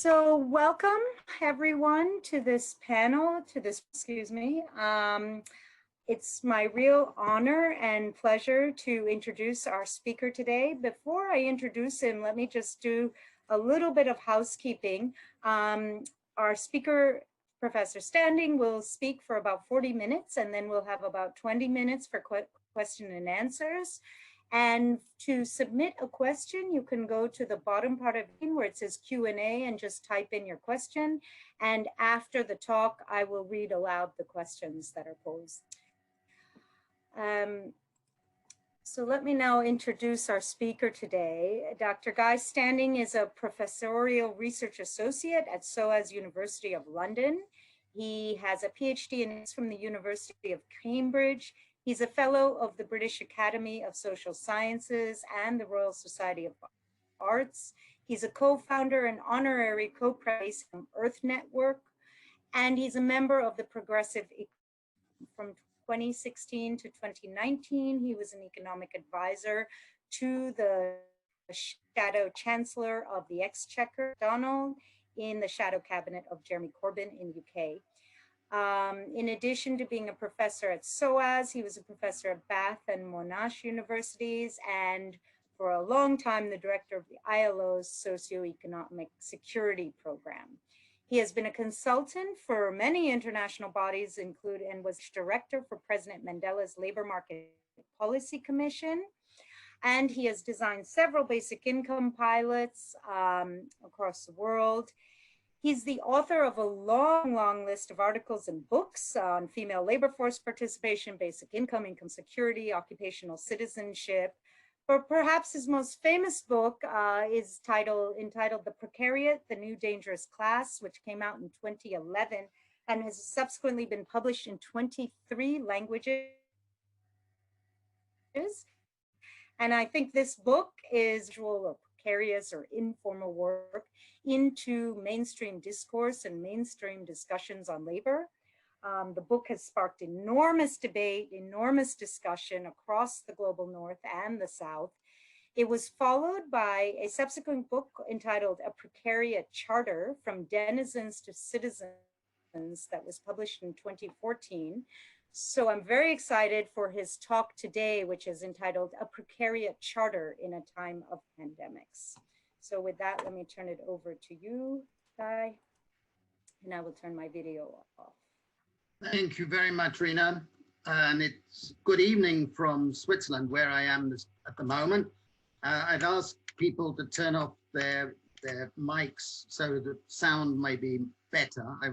So welcome everyone to this panel, it's my real honor and pleasure to introduce our speaker today. Before I introduce him, let me just do a little bit of housekeeping. Our speaker, Professor Standing, will speak for about 40 minutes, and then we'll have about 20 minutes for question and answers. And to submit a question, you can go to the bottom part of it where it says Q&A and just type in your question. And after the talk, I will read aloud the questions that are posed. So let me now introduce our speaker today. Dr. Guy Standing is a professorial research associate at SOAS University of London. He has a PhD from the University of Cambridge. He's a fellow of the British Academy of Social Sciences and the Royal Society of Arts. He's a co-founder and honorary co-president of Earth Network, and he's a member of the Progressive. From 2016 to 2019, he was an economic advisor to the Shadow Chancellor of the Exchequer, Donald, in the Shadow Cabinet of Jeremy Corbyn in the UK. In addition to being a professor at SOAS, he was a professor at Bath and Monash universities, and for a long time, the director of the ILO's socio-economic security program. He has been a consultant for many international bodies, and was director for President Mandela's Labor Market Policy Commission. And he has designed several basic income pilots across the world. He's the author of a long list of articles and books on female labor force participation, basic income, income security, occupational citizenship. But perhaps his most famous book is entitled The Precariat, The New Dangerous Class, which came out in 2011 and has subsequently been published in 23 languages. And I think this book is precarious or informal work into mainstream discourse and mainstream discussions on labor. The book has sparked enormous debate, enormous discussion across the global north and the south. It was followed by a subsequent book entitled A Precariat Charter, From Denizens to Citizens, that was published in 2014. So I'm very excited for his talk today, which is entitled A Precariat Charter in a Time of Pandemics. So with that, let me turn it over to you, Guy, and I will turn my video off. Thank you very much, Rina. And it's good evening from Switzerland, where I am at the moment. I'd ask people to turn off their mics so the sound may be better. I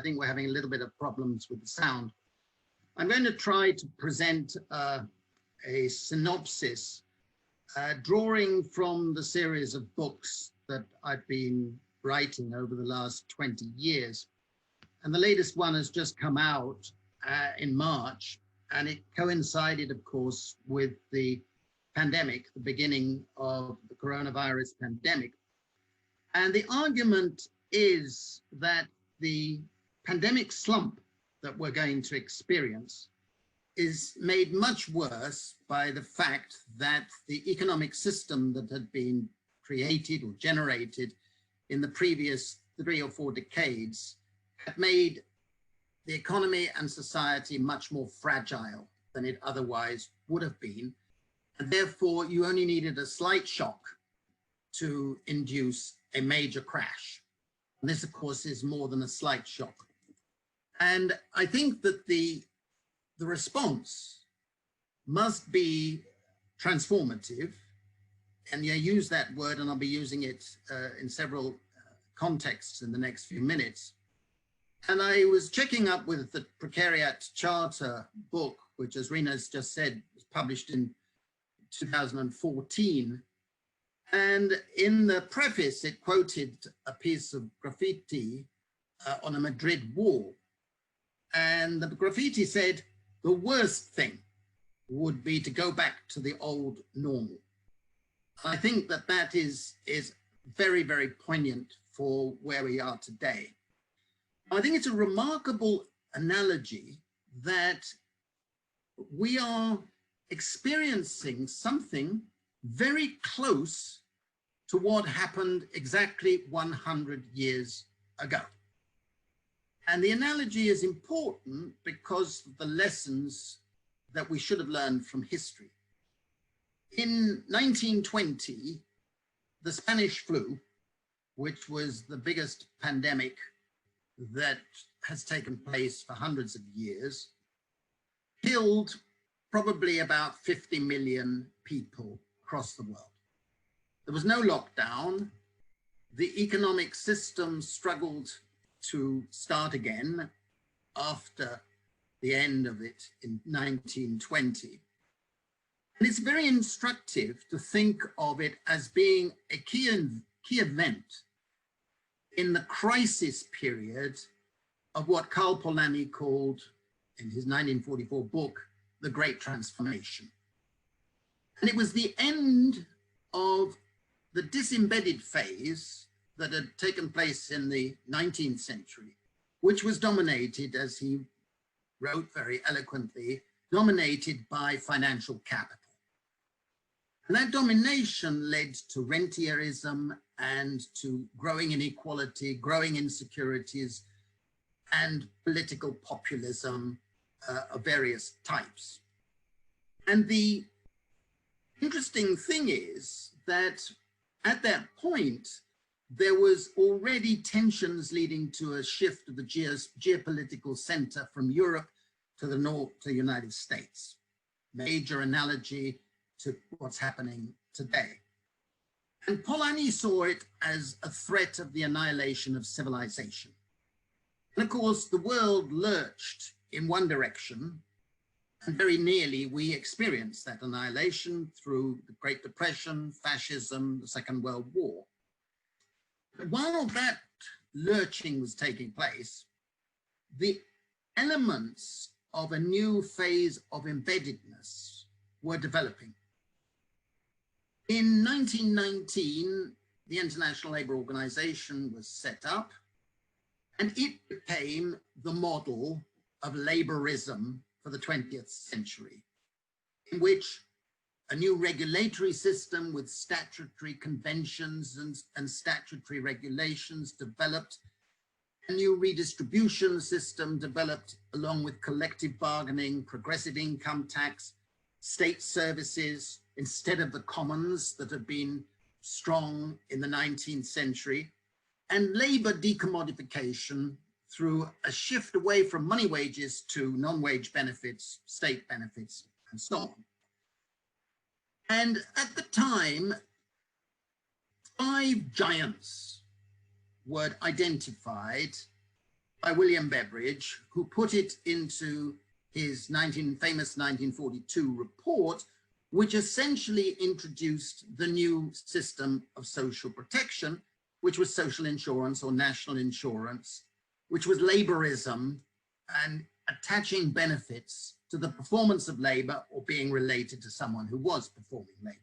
think we're having a little bit of problems with the sound. I'm going to try to present a synopsis, drawing from the series of books that I've been writing over the last 20 years. And the latest one has just come out in March, and it coincided, of course, with the pandemic, the beginning of the coronavirus pandemic. And the argument is that the pandemic slump that we're going to experience is made much worse by the fact that the economic system that had been created or generated in the previous 3 or 4 decades had made the economy and society much more fragile than it otherwise would have been. And therefore, you only needed a slight shock to induce a major crash. And this, of course, is more than a slight shock. And I think that the response must be transformative. And I use that word, and I'll be using it in several contexts in the next few minutes. And I was checking up with the Precariat Charter book, which, as Rina has just said, was published in 2014. And in the preface, it quoted a piece of graffiti on a Madrid wall. And the graffiti said, the worst thing would be to go back to the old normal. I think that that is very, very poignant for where we are today. I think it's a remarkable analogy that we are experiencing something very close to what happened exactly 100 years ago. And the analogy is important because of the lessons that we should have learned from history. In 1920, the Spanish flu, which was the biggest pandemic that has taken place for hundreds of years, killed probably about 50 million people across the world. There was no lockdown. The economic system struggled to start again after the end of it in 1920. And it's very instructive to think of it as being a key event in the crisis period of what Karl Polanyi called, in his 1944 book, The Great Transformation. And it was the end of the disembedded phase that had taken place in the 19th century, which was dominated, as he wrote very eloquently, dominated by financial capital. And that domination led to rentierism and to growing inequality, growing insecurities, and political populism of various types. And the interesting thing is that at that point, there was already tensions leading to a shift of the geopolitical center from Europe to the north, to the United States. Major analogy to what's happening today. And Polanyi saw it as a threat of the annihilation of civilization. And of course, the world lurched in one direction, and very nearly we experienced that annihilation through the Great Depression, fascism, the Second World War. But while that lurching was taking place, the elements of a new phase of embeddedness were developing. In 1919, the International Labour Organization was set up, and it became the model of laborism for the 20th century, in which a new regulatory system with statutory conventions and statutory regulations developed, a new redistribution system developed along with collective bargaining, progressive income tax, state services, instead of the commons that had been strong in the 19th century, and labor decommodification through a shift away from money wages to non-wage benefits, state benefits, and so on. And at the time, 5 giants were identified by William Beveridge, who put it into his famous 1942 report, which essentially introduced the new system of social protection, which was social insurance or national insurance, which was laborism and attaching benefits to the performance of labor or being related to someone who was performing labor.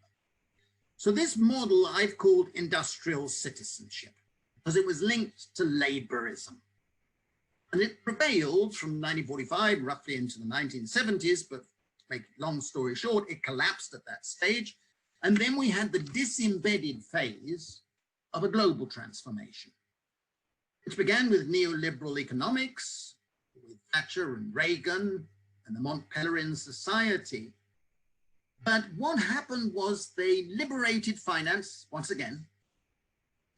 So this model I've called industrial citizenship, because it was linked to laborism. And it prevailed from 1945 roughly into the 1970s, but to make a long story short, it collapsed at that stage. And then we had the disembedded phase of a global transformation, which began with neoliberal economics, with Thatcher and Reagan and the Mont Pelerin Society. But what happened was they liberated finance once again,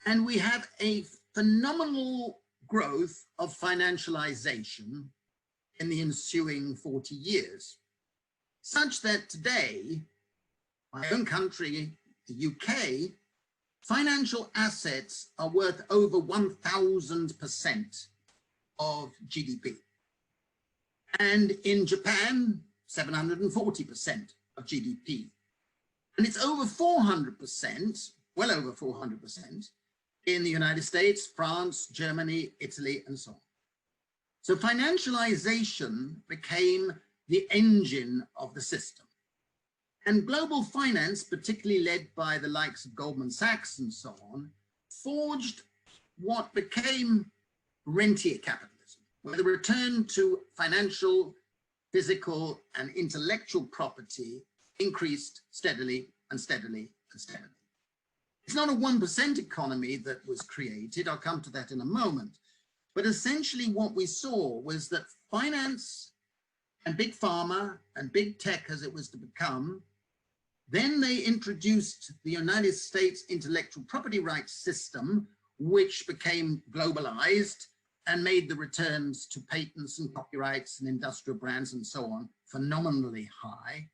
and we have a phenomenal growth of financialization in the ensuing 40 years, such that today, my own country, the UK, financial assets are worth over 1,000% of GDP. And in Japan, 740% of GDP. And it's over 400%, well over 400%, in the United States, France, Germany, Italy, and so on. So financialization became the engine of the system. And global finance, particularly led by the likes of Goldman Sachs and so on, forged what became rentier capitalism, where the return to financial, physical, and intellectual property increased steadily and steadily and steadily. It's not a 1% economy that was created. I'll come to that in a moment. But essentially what we saw was that finance and big pharma and big tech, as it was to become, then they introduced the United States intellectual property rights system, which became globalized and made the returns to patents and copyrights and industrial brands and so on phenomenally high.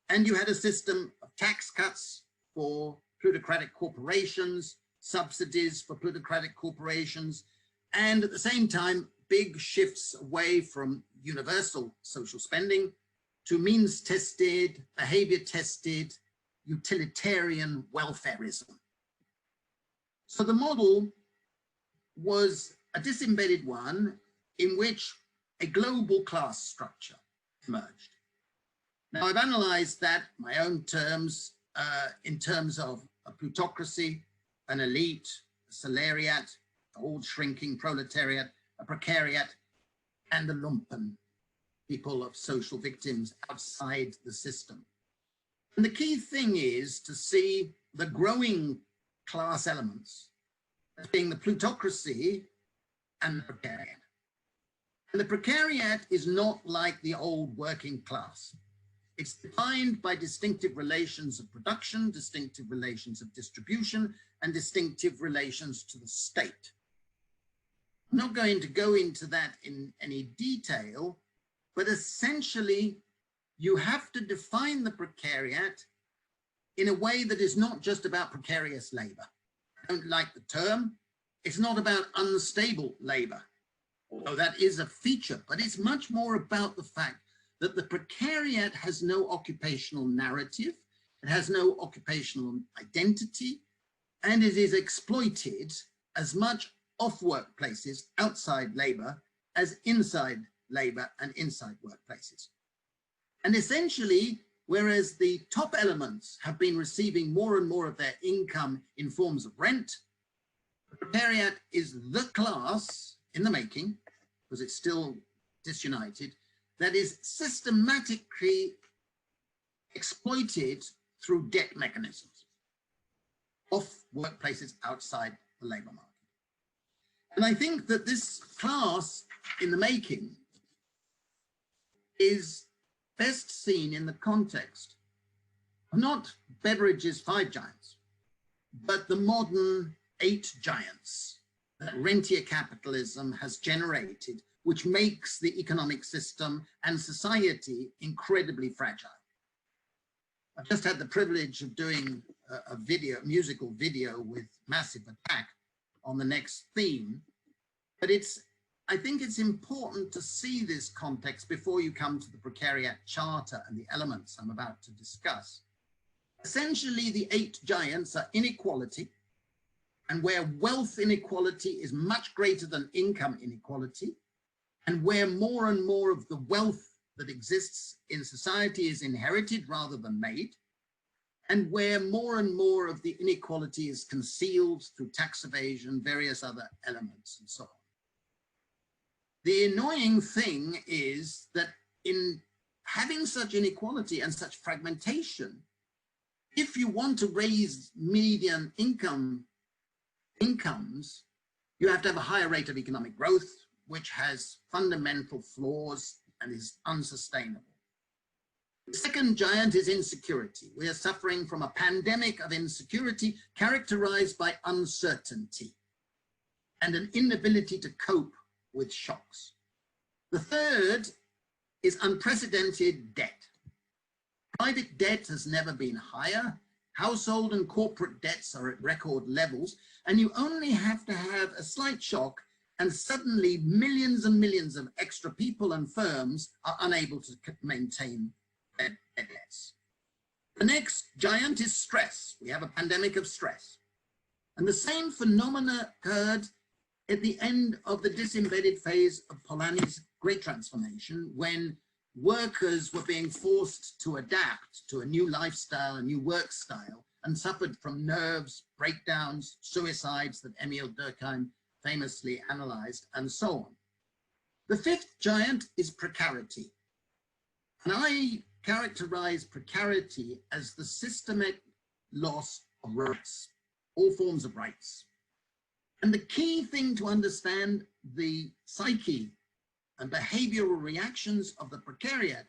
And you had a system of tax cuts for plutocratic corporations, subsidies for plutocratic corporations, and at the same time, big shifts away from universal social spending to means-tested, behavior-tested, utilitarian welfareism. So the model was a disembedded one in which a global class structure emerged. Now, I've analyzed that in my own terms, in terms of a plutocracy, an elite, a salariat, a whole shrinking proletariat, a precariat, and the lumpen, people of social victims outside the system. And the key thing is to see the growing class elements as being the plutocracy and the precariat. And the precariat is not like the old working class. It's defined by distinctive relations of production, distinctive relations of distribution, and distinctive relations to the state. I'm not going to go into that in any detail, but essentially you have to define the precariat in a way that is not just about precarious labor. I don't like the term. It's not about unstable labor, although that is a feature, but it's much more about the fact that the precariat has no occupational narrative, it has no occupational identity, and it is exploited as much off workplaces, outside labor, as inside labor and inside workplaces. And essentially, whereas the top elements have been receiving more and more of their income in forms of rent, the precariat is the class in the making, because it's still disunited, that is systematically exploited through debt mechanisms of workplaces outside the labor market. And I think that this class in the making is best seen in the context of not Beveridge's 5 giants, but the modern 8 giants that rentier capitalism has generated, which makes the economic system and society incredibly fragile. I've just had the privilege of doing a musical video with Massive Attack on the next theme, but I think it's important to see this context before you come to the Precariat Charter and the elements I'm about to discuss. Essentially, the 8 giants are inequality, and where wealth inequality is much greater than income inequality, and where more and more of the wealth that exists in society is inherited rather than made, and where more and more of the inequality is concealed through tax evasion, various other elements, and so on. The annoying thing is that in having such inequality and such fragmentation, if you want to raise median incomes, you have to have a higher rate of economic growth, which has fundamental flaws and is unsustainable. The second giant is insecurity. We are suffering from a pandemic of insecurity characterized by uncertainty and an inability to cope with shocks. The third is unprecedented debt. Private debt has never been higher. Household and corporate debts are at record levels, and you only have to have a slight shock and suddenly millions and millions of extra people and firms are unable to maintain their debts. The next giant is stress. We have a pandemic of stress. And the same phenomena occurred at the end of the disembedded phase of Polanyi's Great Transformation, when workers were being forced to adapt to a new lifestyle, a new work style, and suffered from nerves, breakdowns, suicides that Emil Durkheim famously analyzed, and so on. The fifth giant is precarity. And I characterize precarity as the systemic loss of rights, all forms of rights. And the key thing to understand the psyche and behavioral reactions of the precariat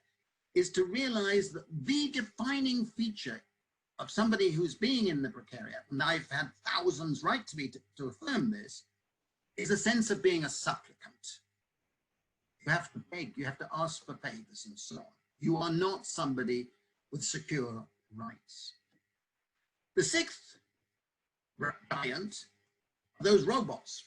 is to realize that the defining feature of somebody who's being in the precariat, and I've had thousands write to me to affirm this, is a sense of being a supplicant. You have to beg, you have to ask for favors and so on. You are not somebody with secure rights. The sixth giant are those robots.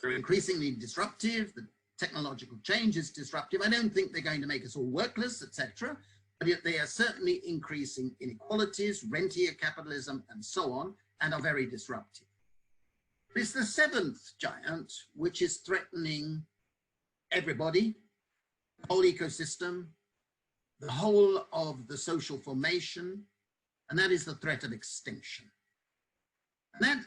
They're increasingly disruptive. The technological change is disruptive. I don't think they're going to make us all workless, etc. But they are certainly increasing inequalities, rentier capitalism, and so on, and are very disruptive. It's the seventh giant, which is threatening everybody, the whole ecosystem, the whole of the social formation, and that is the threat of extinction. And that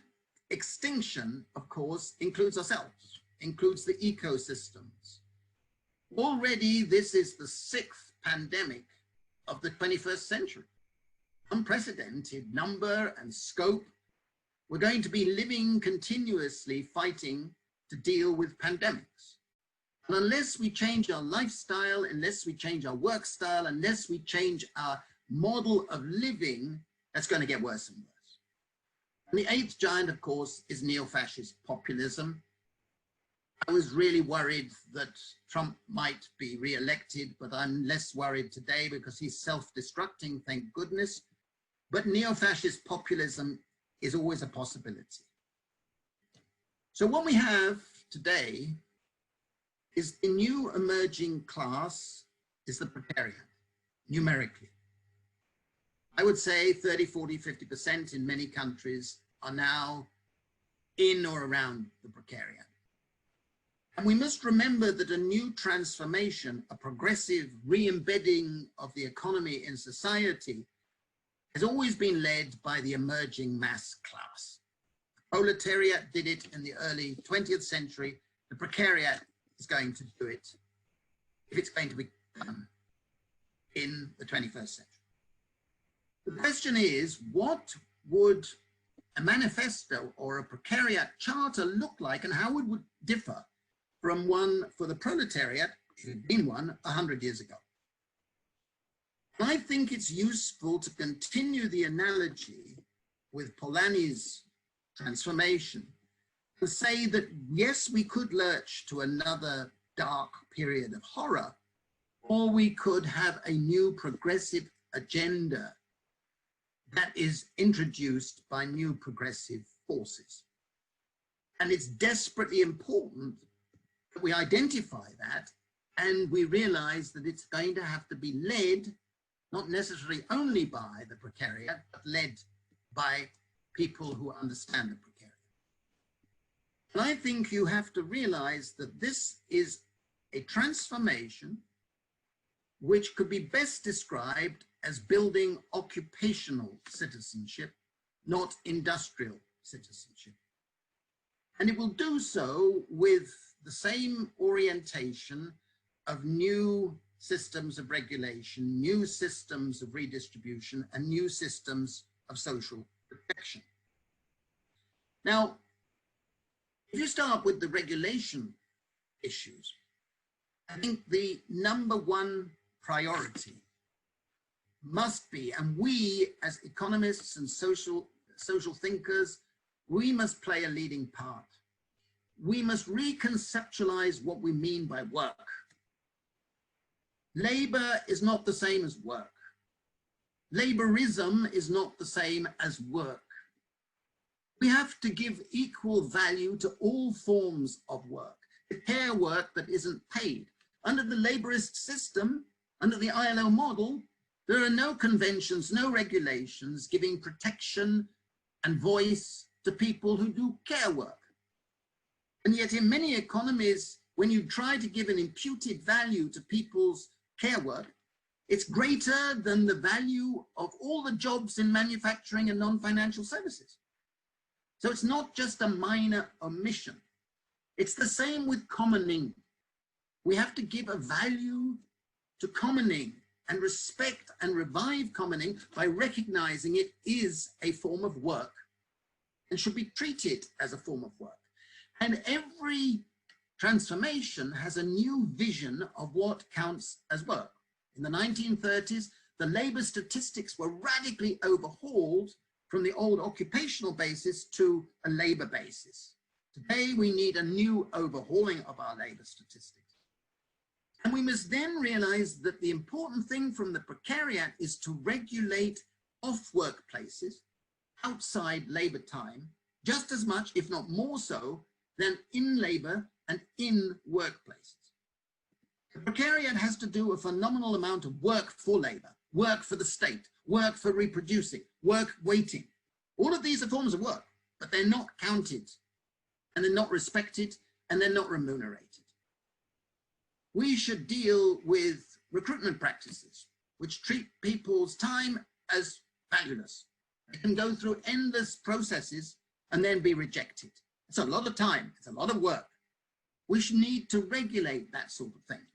extinction, of course, includes ourselves, includes the ecosystems. Already, this is the sixth pandemic of the 21st century. Unprecedented number and scope. We're going to be living continuously fighting to deal with pandemics. And unless we change our lifestyle, unless we change our work style, unless we change our model of living, that's going to get worse and worse. And the eighth giant, of course, is neo-fascist populism. I was really worried that Trump might be re-elected, but I'm less worried today because he's self-destructing, thank goodness. But neo-fascist populism is always a possibility. So what we have today is the new emerging class is the precariat, numerically. I would say 30, 40, 50% in many countries are now in or around the precariat. And we must remember that a new transformation, a progressive re-embedding of the economy in society has always been led by the emerging mass class. The proletariat did it in the early 20th century. The precariat is going to do it if it's going to be done in the 21st century. The question is, what would a manifesto or a precariat charter look like, and how it would differ from one for the proletariat, if it had been one 100 years ago? I think it's useful to continue the analogy with Polanyi's transformation and say that, yes, we could lurch to another dark period of horror, or we could have a new progressive agenda that is introduced by new progressive forces. And it's desperately important that we identify that and we realize that it's going to have to be led, not necessarily only by the precariat, but led by people who understand the precariat. And I think you have to realize that this is a transformation which could be best described as building occupational citizenship, not industrial citizenship. And it will do so with the same orientation of new systems of regulation, new systems of redistribution, and new systems of social protection. Now, if you start with the regulation issues, I think the number one priority must be, and we as economists and social thinkers, we must play a leading part. We must reconceptualize what we mean by work. Labor is not the same as work. Laborism is not the same as work. We have to give equal value to all forms of work, the care work that isn't paid. Under the laborist system, under the ILO model, there are no conventions, no regulations giving protection and voice to people who do care work. And yet in many economies, when you try to give an imputed value to people's care work, it's greater than the value of all the jobs in manufacturing and non-financial services. So it's not just a minor omission. It's the same with commoning. We have to give a value to commoning and respect and revive commoning by recognizing it is a form of work and should be treated as a form of work. And every transformation has a new vision of what counts as work. In the 1930s, the labor statistics were radically overhauled from the old occupational basis to a labor basis. Today, we need a new overhauling of our labor statistics. And we must then realize that the important thing from the Precariat is to regulate off workplaces outside labor time, just as much, if not more so, than in labor and in workplaces. The Precariat has to do a phenomenal amount of work for labor, work for the state, work for reproducing, work waiting. All of these are forms of work, but they're not counted, and they're not respected, and they're not remunerated. We should deal with recruitment practices, which treat people's time as valueless. They can go through endless processes and then be rejected. It's a lot of time, it's a lot of work. We should need to regulate that sort of thing.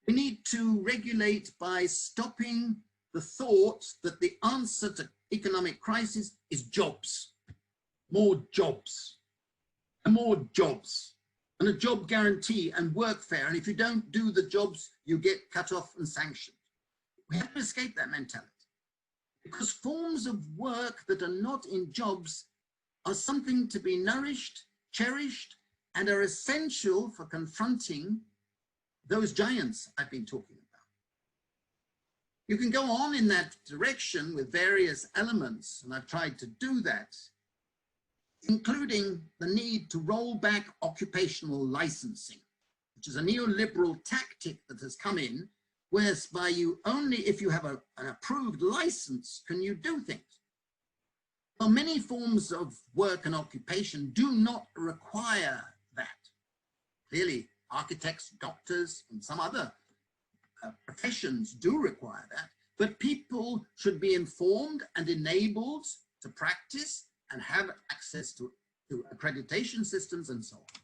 We need to regulate by stopping the thought that the answer to economic crisis is jobs, more jobs, and more jobs, and a job guarantee and workfare. And if you don't do the jobs, you get cut off and sanctioned. We have to escape that mentality, because forms of work that are not in jobs are something to be nourished, cherished, and are essential for confronting those giants I've been talking about. You can go on in that direction with various elements, and I've tried to do that, including the need to roll back occupational licensing, which is a neoliberal tactic that has come in, whereby you only, if you have an approved license, can you do things. Well, many forms of work and occupation do not require that. Clearly, architects, doctors, and some other professions do require that, but people should be informed and enabled to practice and have access to accreditation systems and so on.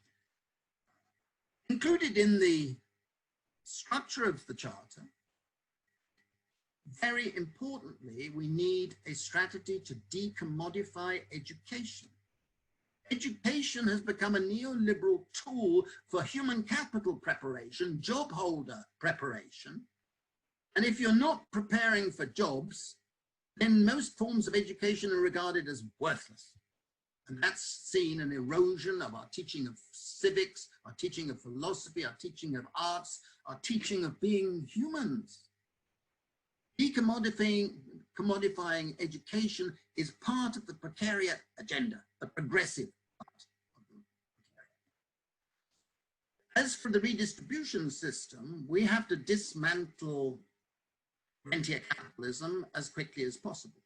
Included in the structure of the Charter, very importantly, we need a strategy to decommodify education. Education has become a neoliberal tool for human capital preparation, job holder preparation. And if you're not preparing for jobs, then most forms of education are regarded as worthless. And that's seen an erosion of our teaching of civics, our teaching of philosophy, our teaching of arts, our teaching of being humans. Decommodifying education is part of the Precariat agenda, the progressive part of the Precariat. As for the redistribution system, we have to dismantle rentier capitalism as quickly as possible.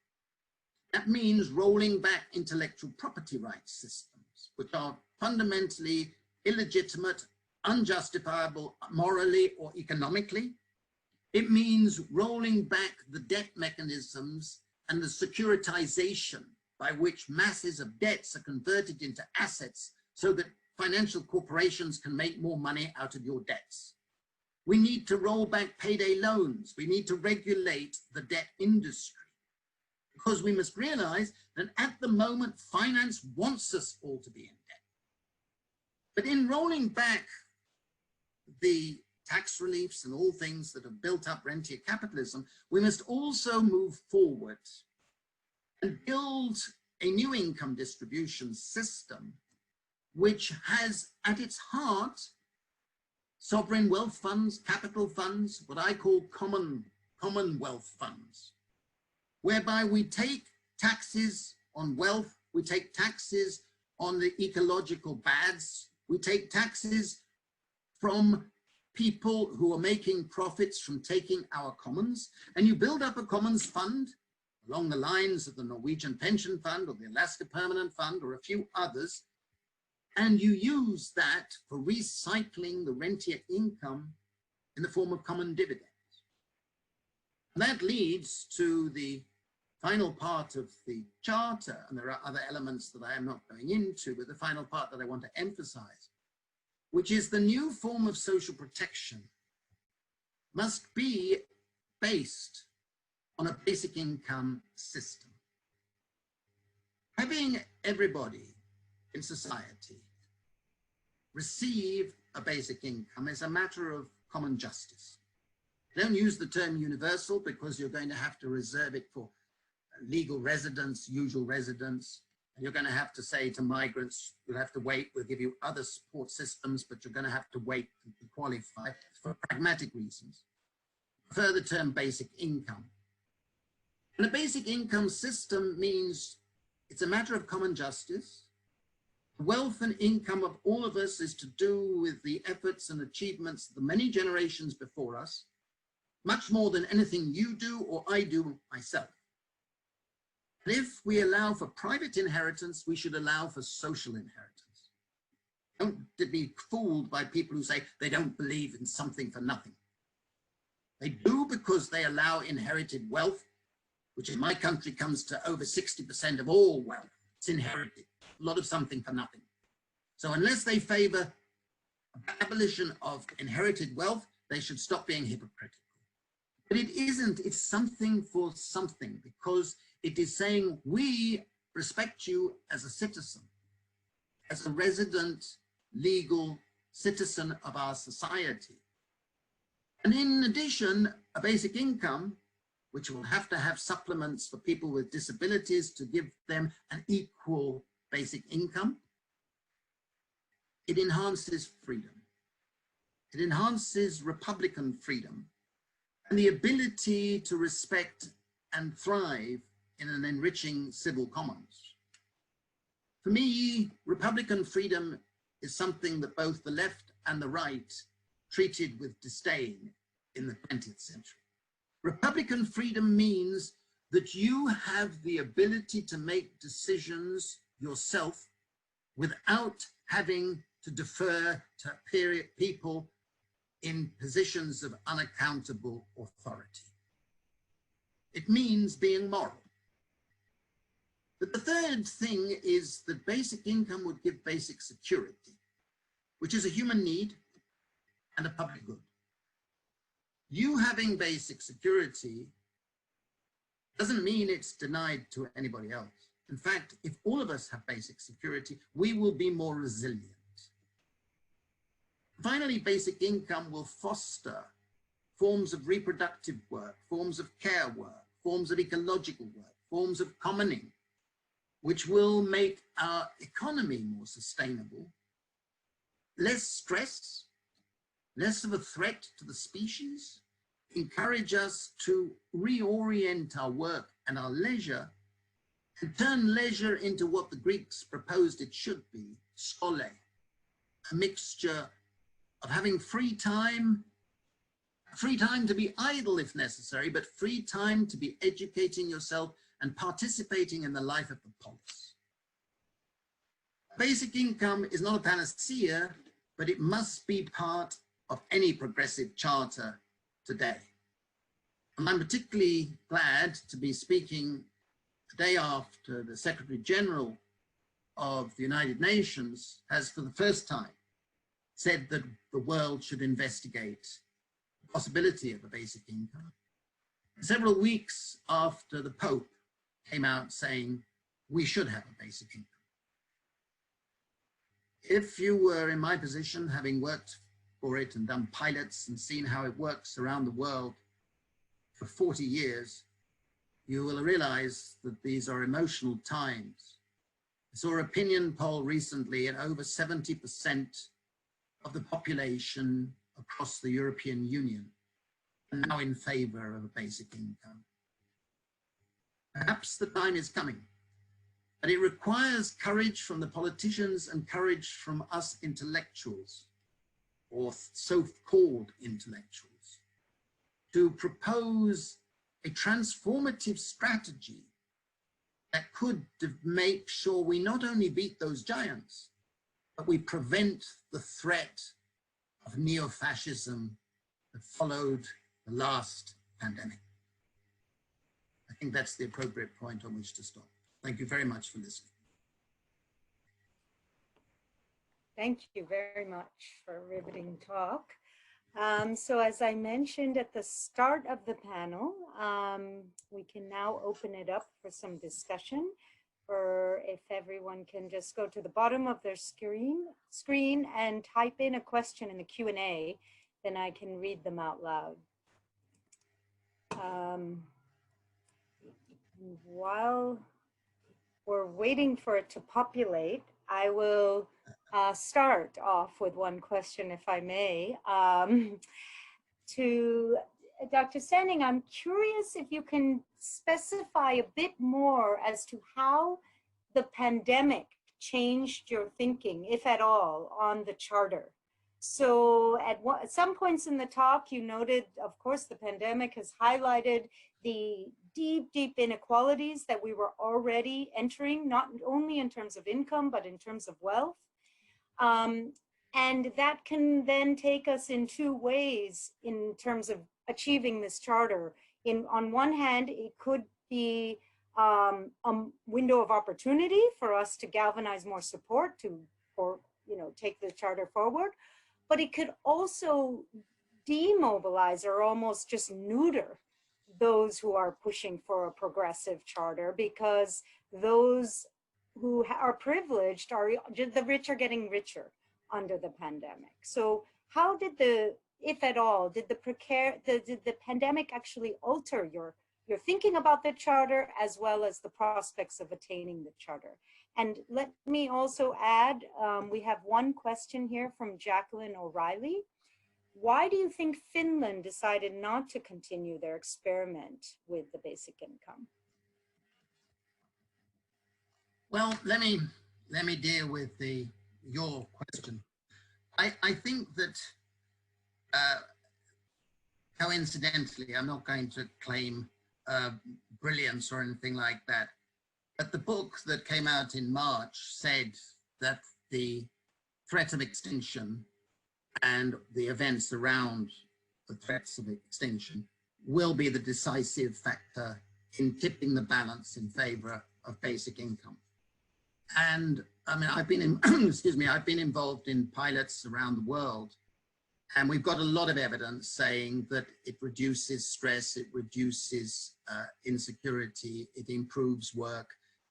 That means rolling back intellectual property rights systems, which are fundamentally illegitimate, unjustifiable morally or economically. It means rolling back the debt mechanisms and the securitization by which masses of debts are converted into assets so that financial corporations can make more money out of your debts. We need to roll back payday loans. We need to regulate the debt industry, because we must realize that at the moment, finance wants us all to be in debt. But in rolling back the tax reliefs and all things that have built up rentier capitalism, we must also move forward and build a new income distribution system which has at its heart sovereign wealth funds, capital funds, what I call commonwealth funds, whereby we take taxes on wealth, we take taxes on the ecological bads, we take taxes from people who are making profits from taking our commons, and you build up a commons fund along the lines of the Norwegian Pension Fund or the Alaska Permanent Fund or a few others, and you use that for recycling the rentier income in the form of common dividends. And that leads to the final part of the Charter, and there are other elements that I am not going into, but the final part that I want to emphasize, which is the new form of social protection must be based on a basic income system. Having everybody in society receive a basic income is a matter of common justice. Don't use the term universal because you're going to have to reserve it for legal residents, usual residents. And you're going to have to say to migrants, you'll have to wait, we'll give you other support systems, but you're going to have to wait to qualify for pragmatic reasons. Prefer the term basic income. And a basic income system means it's a matter of common justice. Wealth and income of all of us is to do with the efforts and achievements of the many generations before us, much more than anything you do or I do myself. And if we allow for private inheritance, we should allow for social inheritance. Don't be fooled by people who say they don't believe in something for nothing. They do because they allow inherited wealth, which in my country comes to over 60% of all wealth. It's inherited, a lot of something for nothing. So unless they favor abolition of inherited wealth, they should stop being hypocritical. But it isn't, it's something for something, because it is saying we respect you as a citizen, as a resident, legal citizen of our society. And in addition, a basic income, which will have to have supplements for people with disabilities to give them an equal basic income. It enhances freedom. It enhances Republican freedom and the ability to respect and thrive in an enriching civil commons. For me, Republican freedom is something that both the left and the right treated with disdain in the 20th century. Republican freedom means that you have the ability to make decisions yourself without having to defer to people in positions of unaccountable authority. It means being moral. But the third thing is that basic income would give basic security, which is a human need and a public good. You having basic security doesn't mean it's denied to anybody else. In fact, if all of us have basic security, we will be more resilient. Finally, basic income will foster forms of reproductive work, forms of care work, forms of ecological work, forms of commoning, which will make our economy more sustainable, less stress, less of a threat to the species, encourage us to reorient our work and our leisure, and turn leisure into what the Greeks proposed it should be, schole, a mixture of having free time to be idle if necessary, but free time to be educating yourself and participating in the life of the polis. Basic income is not a panacea, but it must be part of any progressive charter today. And I'm particularly glad to be speaking the day after the Secretary General of the United Nations has for the first time said that the world should investigate the possibility of a basic income. Several weeks after the Pope came out saying we should have a basic income. If you were in my position, having worked for it and done pilots and seen how it works around the world for 40 years, you will realize that these are emotional times. I saw an opinion poll recently, and over 70% of the population across the European Union are now in favor of a basic income. Perhaps the time is coming, but it requires courage from the politicians and courage from us intellectuals, or so-called intellectuals, to propose a transformative strategy that could make sure we not only beat those giants, but we prevent the threat of neo-fascism that followed the last pandemic. I think that's the appropriate point on which to stop. Thank you very much for listening. Thank you very much for a riveting talk. So as I mentioned at the start of the panel, we can now open it up for some discussion. or if everyone can just go to the bottom of their screen and type in a question in the Q&A, then I can read them out loud. While we're waiting for it to populate, I will start off with one question, if I may. To Dr. Standing, I'm curious if you can specify a bit more as to how the pandemic changed your thinking, if at all, on the charter. So at some points in the talk, you noted, of course, the pandemic has highlighted the deep, deep inequalities that we were already entering, not only in terms of income, but in terms of wealth. And that can then take us in two ways in terms of achieving this charter. On one hand, it could be a window of opportunity for us to galvanize more support or take the charter forward, but it could also demobilize or almost just neuter those who are pushing for a progressive charter, because those who are privileged the rich are getting richer under the pandemic. So how did if at all, did the pandemic actually alter your thinking about the charter as well as the prospects of attaining the charter? And let me also add, we have one question here from Jacqueline O'Reilly. Why do you think Finland decided not to continue their experiment with the basic income? Well, let me deal with your question. I think that coincidentally, I'm not going to claim brilliance or anything like that, but the book that came out in March said that the threat of extinction and the events around the threats of extinction will be the decisive factor in tipping the balance in favor of basic income. And I mean, I've been I've been involved in pilots around the world, and we've got a lot of evidence saying that it reduces stress, it reduces insecurity, it improves work,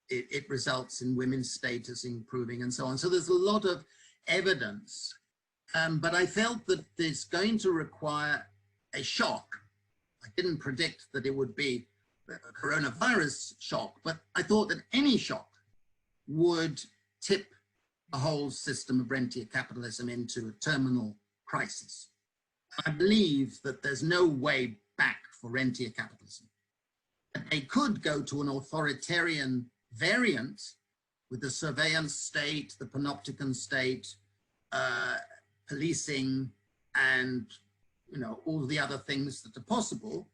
it results in women's status improving and so on. So there's a lot of evidence, but I felt that it's going to require a shock. I didn't predict that it would be a coronavirus shock, but I thought that any shock would tip the whole system of rentier capitalism into a terminal crisis. I believe that there's no way back for rentier capitalism. They could go to an authoritarian variant with the surveillance state, the panopticon state, policing, and all the other things that are possible.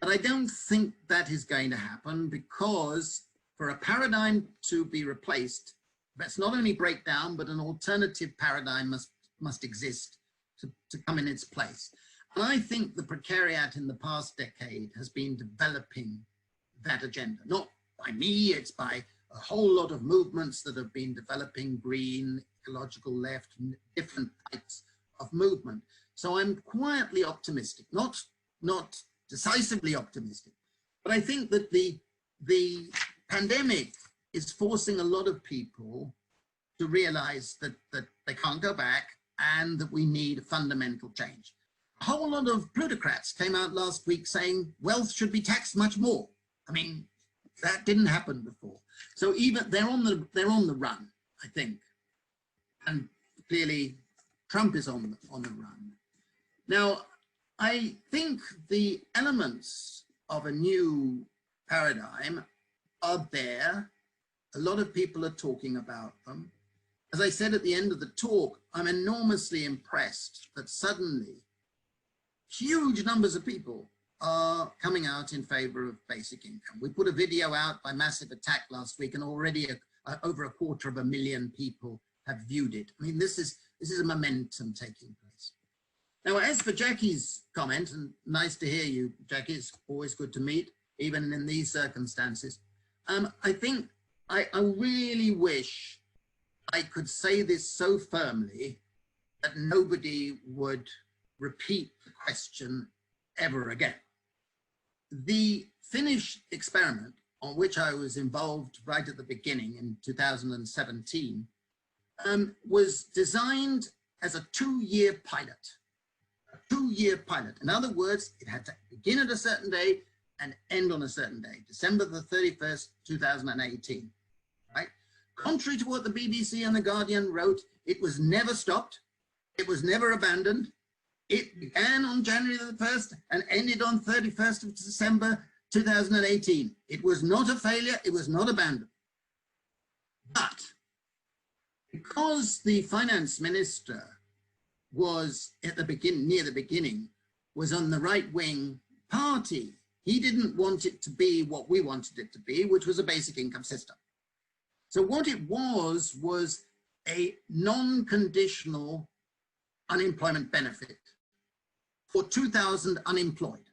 But I don't think that is going to happen, because for a paradigm to be replaced, let's not only break down, but an alternative paradigm must exist to come in its place. And I think the Precariat in the past decade has been developing that agenda. Not by me, it's by a whole lot of movements that have been developing, green, ecological left, different types of movement. So I'm quietly optimistic, not decisively optimistic, but I think that the pandemic is forcing a lot of people to realize that they can't go back and that we need a fundamental change. A whole lot of plutocrats came out last week saying wealth should be taxed much more. I mean, that didn't happen before. So even they're on the run, I think. And clearly Trump is on the run. Now, I think the elements of a new paradigm are there. A lot of people are talking about them. As I said at the end of the talk, I'm enormously impressed that suddenly huge numbers of people are coming out in favor of basic income. We put a video out by Massive Attack last week, and already over 250,000 people have viewed it. I mean, this is a momentum taking place. Now, as for Jackie's comment, and nice to hear you, Jackie, it's always good to meet, even in these circumstances. I think I really wish I could say this so firmly that nobody would repeat the question ever again. The Finnish experiment on which I was involved right at the beginning in 2017, was designed as a 2-year pilot. A 2-year pilot. In other words, it had to begin at a certain day and end on a certain day, December the 31st, 2018, right? Contrary to what the BBC and the Guardian wrote, it was never stopped. It was never abandoned. It began on January the 1st and ended on 31st of December 2018. It was not a failure. It was not abandoned. But because the finance minister was at the beginning, near the beginning, was on the right-wing party, he didn't want it to be what we wanted it to be, which was a basic income system. So what it was a non-conditional unemployment benefit for 2,000 unemployed.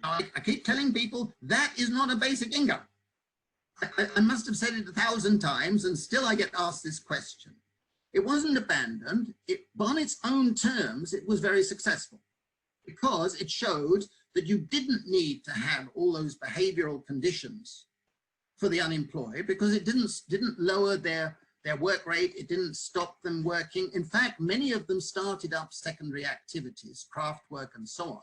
Now, I keep telling people that is not a basic income. I must have said it 1,000 times and still I get asked this question. It wasn't abandoned. On its own terms, it was very successful because it showed that you didn't need to have all those behavioral conditions for the unemployed because it didn't lower their work rate. It didn't stop them working. In fact, many of them started up secondary activities, craft work and so on.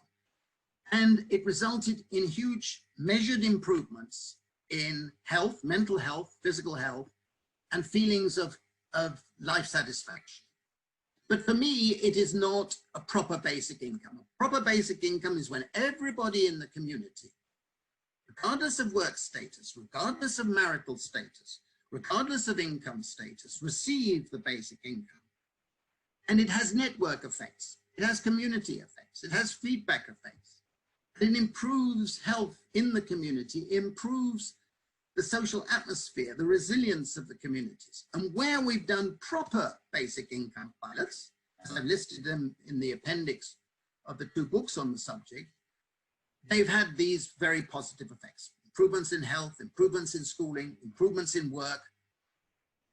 And it resulted in huge measured improvements in health, mental health, physical health, and feelings of life satisfaction. But for me, it is not a proper basic income. A proper basic income is when everybody in the community, regardless of work status, regardless of marital status, regardless of income status, receive the basic income. And it has network effects. It has community effects. It has feedback effects. It improves health in the community, improves the social atmosphere, the resilience of the communities. And where we've done proper basic income pilots, as I've listed them in the appendix of the 2 books on the subject, they've had these very positive effects. Improvements in health, improvements in schooling, improvements in work,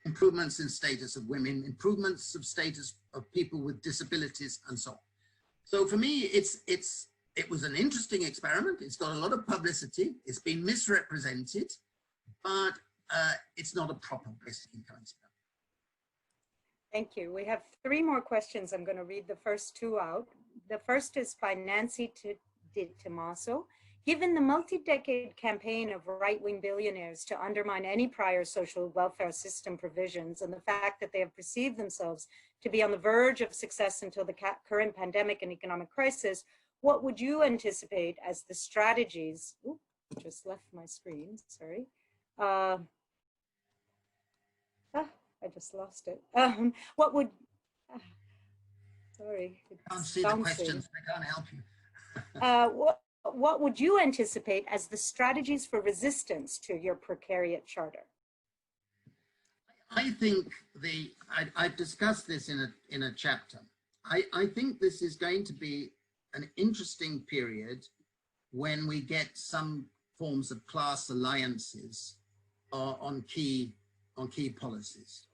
improvements in status of women, improvements of status of people with disabilities, and so on. So for me, it was an interesting experiment. It's got a lot of publicity. It's been misrepresented, but it's not a proper basic income experiment. Thank you. We have 3 more questions. I'm going to read the first 2 out. The first is by Nancy Di Tommaso. Given the multi-decade campaign of right-wing billionaires to undermine any prior social welfare system provisions and the fact that they have perceived themselves to be on the verge of success until the current pandemic and economic crisis, what would you anticipate as the strategies? Ooh, just left my screen, sorry. I just lost it. What would, sorry. I can't see the questions, I can't help you. What would you anticipate as the strategies for resistance to your Precariat Charter? I think I discussed this in a chapter. I think this is going to be an interesting period when we get some forms of class alliances on key policies.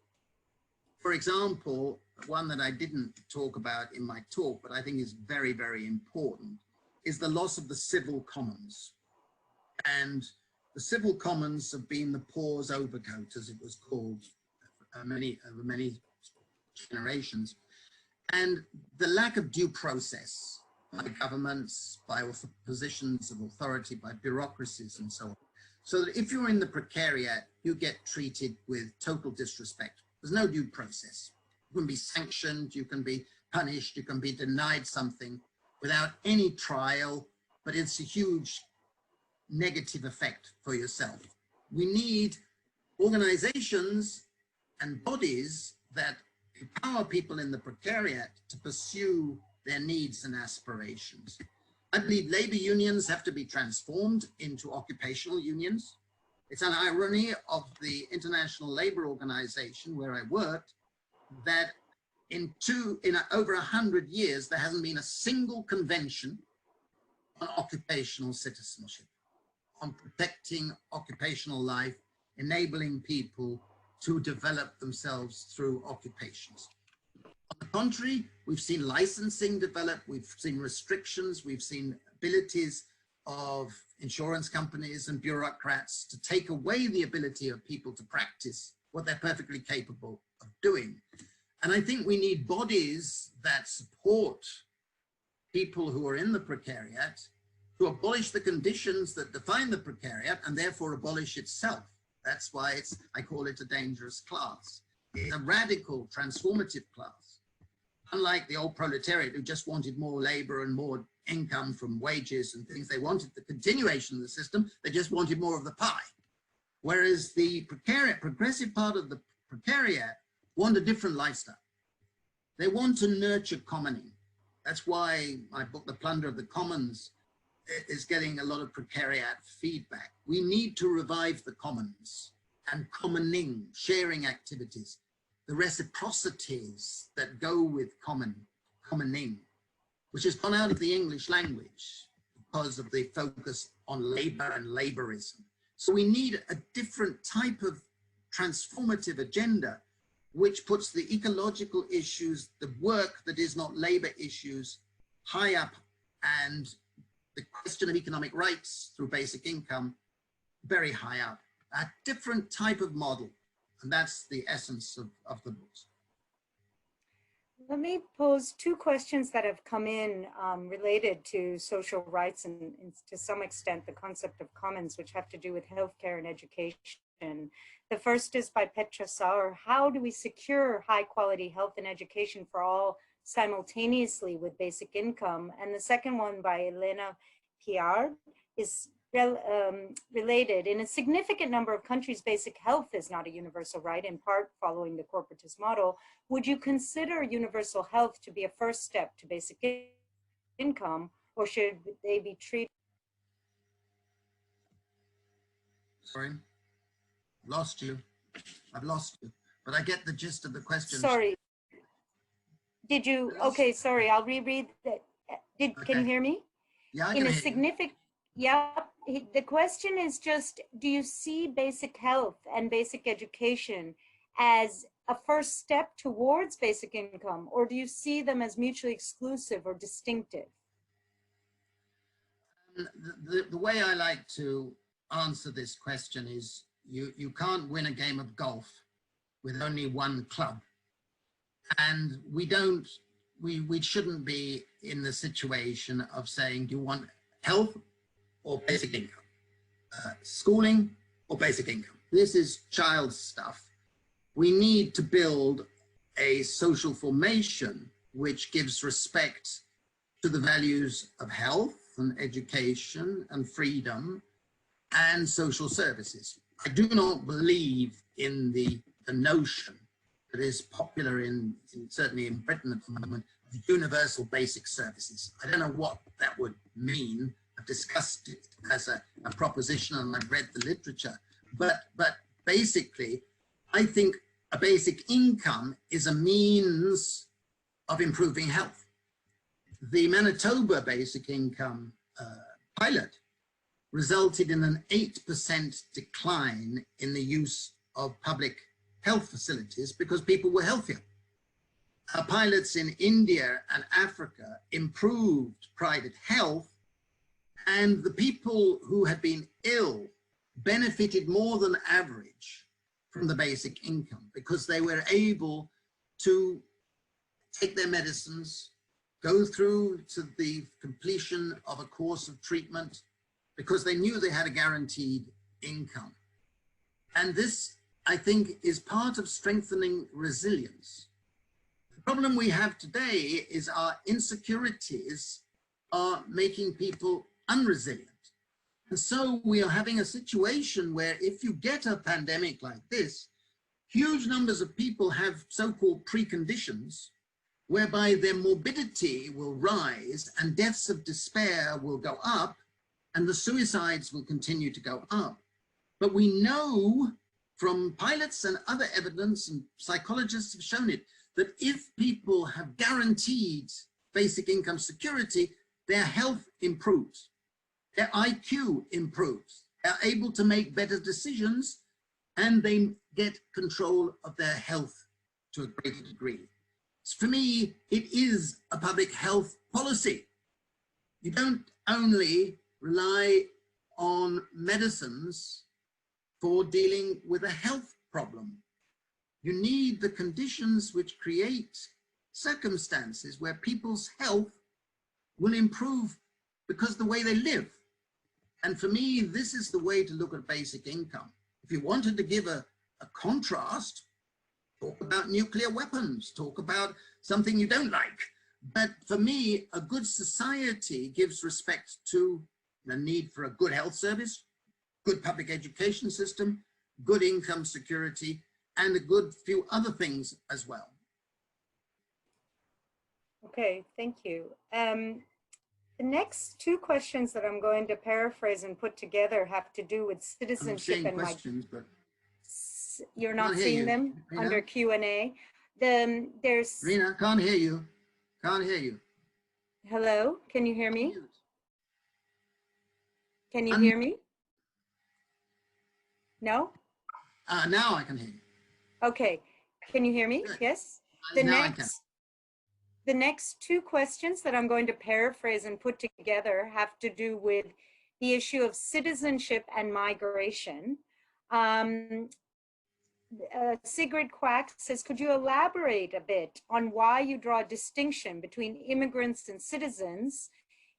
For example, one that I didn't talk about in my talk, but I think is very, very important, is the loss of the civil commons. And the civil commons have been the poor's overcoat, as it was called over many generations. And the lack of due process by governments, by positions of authority, by bureaucracies and so on. So that if you're in the precariat, you get treated with total disrespect. There's no due process. You can be sanctioned, you can be punished, you can be denied something without any trial, but it's a huge negative effect for yourself. We need organizations and bodies that empower people in the precariat to pursue their needs and aspirations. I believe labor unions have to be transformed into occupational unions. It's an irony of the International Labor Organization, where I worked, that in over 100 years, there hasn't been a single convention on occupational citizenship, on protecting occupational life, enabling people to develop themselves through occupations. On the contrary, we've seen licensing develop, we've seen restrictions, we've seen abilities of insurance companies and bureaucrats to take away the ability of people to practice what they're perfectly capable of doing. And I think we need bodies that support people who are in the precariat to abolish the conditions that define the precariat and therefore abolish itself. That's why I call it a dangerous class. It's a radical, transformative class. Unlike the old proletariat who just wanted more labor and more income from wages and things, they wanted the continuation of the system, they just wanted more of the pie. Whereas the precariat, progressive part of the precariat want a different lifestyle. They want to nurture commoning. That's why my book, The Plunder of the Commons, is getting a lot of precariat feedback. We need to revive the commons and commoning, sharing activities, the reciprocities that go with commoning, which has gone out of the English language because of the focus on labor and laborism. So we need a different type of transformative agenda, which puts the ecological issues, the work that is not labor issues, high up, and the question of economic rights through basic income very high up. A different type of model, and that's the essence of the books. Let me pose two questions that have come in related to social rights and to some extent the concept of commons, which have to do with healthcare and education. The first is by Petra Sauer. How do we secure high quality health and education for all simultaneously with basic income? And the second one by Elena Piard is related. In a significant number of countries, basic health is not a universal right, in part following the corporatist model. Would you consider universal health to be a first step to basic income, or should they be treated? Sorry, lost you. I've lost you, but I get the gist of the question. Sorry. Did you? Okay, sorry. I'll reread that. Okay. Can you hear me? Yeah, I In can a hear significant. Yeah, the question is just, do you see basic health and basic education as a first step towards basic income, or do you see them as mutually exclusive or distinctive? The way I like to answer this question is you can't win a game of golf with only one club. And we shouldn't be in the situation of saying, do you want health or basic income, schooling or basic income? This is child stuff. We need to build a social formation which gives respect to the values of health and education and freedom and social services. I do not believe in the notion that is popular certainly in Britain at the moment, of universal basic services. I don't know what that would mean. I've discussed it as a proposition and I've read the literature, but basically, I think a basic income is a means of improving health. The Manitoba basic income pilot resulted in an 8% decline in the use of public health facilities because people were healthier. Pilots in India and Africa improved private health, and the people who had been ill benefited more than average from the basic income because they were able to take their medicines, go through to the completion of a course of treatment because they knew they had a guaranteed income. And this, I think, is part of strengthening resilience. The problem we have today is our insecurities are making people unresilient. And so we are having a situation where if you get a pandemic like this, huge numbers of people have so-called preconditions whereby their morbidity will rise and deaths of despair will go up and the suicides will continue to go up. But we know from pilots and other evidence, and psychologists have shown it, that if people have guaranteed basic income security, their health improves, their IQ improves, they're able to make better decisions, and they get control of their health to a greater degree. For me, it is a public health policy. You don't only rely on medicines for dealing with a health problem. You need the conditions which create circumstances where people's health will improve because of the way they live. And for me, this is the way to look at basic income. If you wanted to give a contrast, talk about nuclear weapons, talk about something you don't like. But for me, a good society gives respect to the need for a good health service, good public education system, good income security, and a good few other things as well. Okay, thank you. The next two questions that I'm going to paraphrase and put together have to do with citizenship and questions, but you're not seeing them Rina? Under Q&A. Then there's Rina, can't hear you. Can't hear you. Hello, can you hear me? Can you hear me? No? Now I can hear you. Okay, can you hear me? Good. Yes. The next two questions that I'm going to paraphrase and put together have to do with the issue of citizenship and migration. Sigrid Quack says, could you elaborate a bit on why you draw a distinction between immigrants and citizens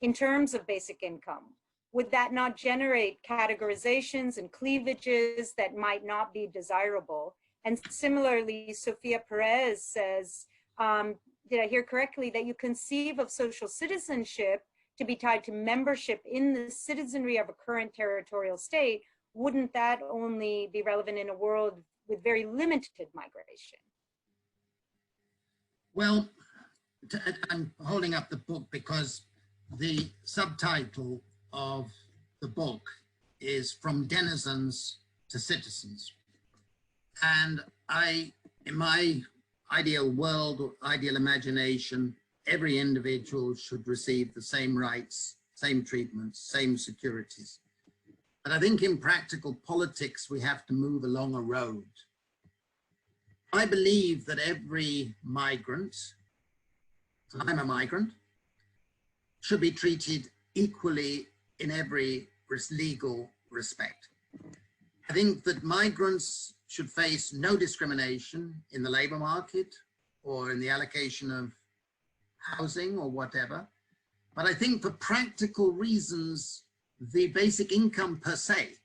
in terms of basic income? Would that not generate categorizations and cleavages that might not be desirable? And similarly, Sophia Perez says, did I hear correctly that you conceive of social citizenship to be tied to membership in the citizenry of a current territorial state? Wouldn't that only be relevant in a world with very limited migration? Well, I'm holding up the book because the subtitle of the book is From Denizens to Citizens. And in my ideal world or ideal imagination, every individual should receive the same rights, same treatments, same securities. But I think in practical politics, we have to move along a road. I believe that every migrant, and I'm a migrant, should be treated equally in every legal respect. I think that migrants should face no discrimination in the labor market or in the allocation of housing or whatever. But I think for practical reasons, the basic income per se